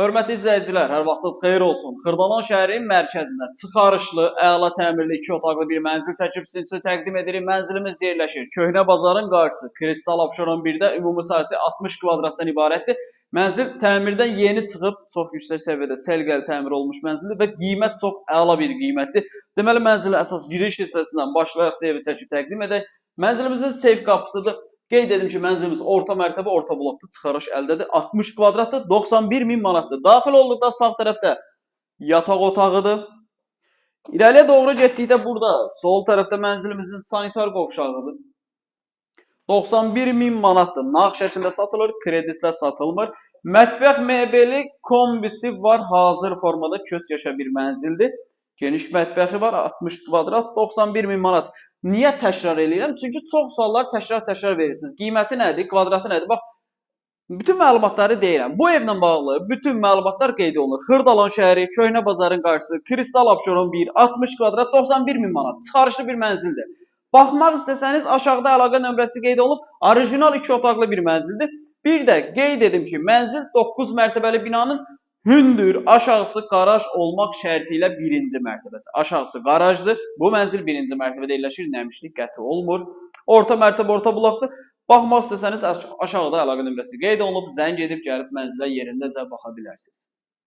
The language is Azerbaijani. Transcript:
Hörmətli izləyicilər, hər vaxtınız xeyir olsun. Xırdalan şəhərinin mərkəzində çıxarışlı, əla təmirli 2 otaqlı bir mənzil çəkib sizin üçün təqdim edirik. Mənzilimiz yerləşir Köhnə bazarın qarşısı Kristal Abşeron 1-də, ümumi sahəsi 60 kvadratdan ibarətdir. Mənzil təmirdən yeni çıxıb, çox yüksək səviyyədə səliqəli təmir olmuş mənzildir və qiymət çox əla bir qiymətdir. Deməli, mənzilin əsas giriş hissəsindən başlayaraq sizə evi çəkib təqdim edək. Mənzilimizin seyf qapısıdır. Qeyd edim ki, mənzilimiz orta mərtəbə, orta bloklu çıxarış əldədir. 60 kvadratdır, 91.000 manatdır. Daxil olduqda sağ tərəfdə yataq otağıdır. İrəliyə doğru getdikdə burada sol tərəfdə mənzilimizin sanitar qovşağıdır. 91.000 manatdır. Nağd şəklində satılır, kreditlə satılmır. Mətbəx mebeli kombisi var, hazır formada köç yaşa bir mənzildir. Geniş mətbəxi var, 60 kvadrat, 91.000 manat. Niyə təkrar eləyirəm? Çünki çox suallar təkrar verirsiniz. Qiyməti nədir, kvadratı nədir? Bax, bütün məlumatları deyirəm. Bu evlə bağlı bütün məlumatlar qeyd olunur. Xırdalan şəhəri, Köhnə bazarın qarşısı, Kristal Abşeron 1, 60 kvadrat, 91.000 manat. Çıxarışlı bir mənzildir. Baxmaq istəsəniz aşağıda əlaqə nömrəsi qeyd olunub. Orijinal 2 otaqlı bir mənzildir. Bir də qeyd edim ki, mənzil 9 mərtəbəli binanın hündür, aşağısı qaraj olmaq şərti ilə 1-ci mərtəbəsi. Aşağısı qarajdır. Bu mənzil 1-ci mərtəbədə yerləşir. Nəmişlik qəti olmur. Orta mərtəbə, orta blokdur. Baxmaq istəsəniz aşağıda əlaqə nömrəsi qeyd olunub. Zəng edib gəlib mənzilə yerindəcə baxa bilərsiniz.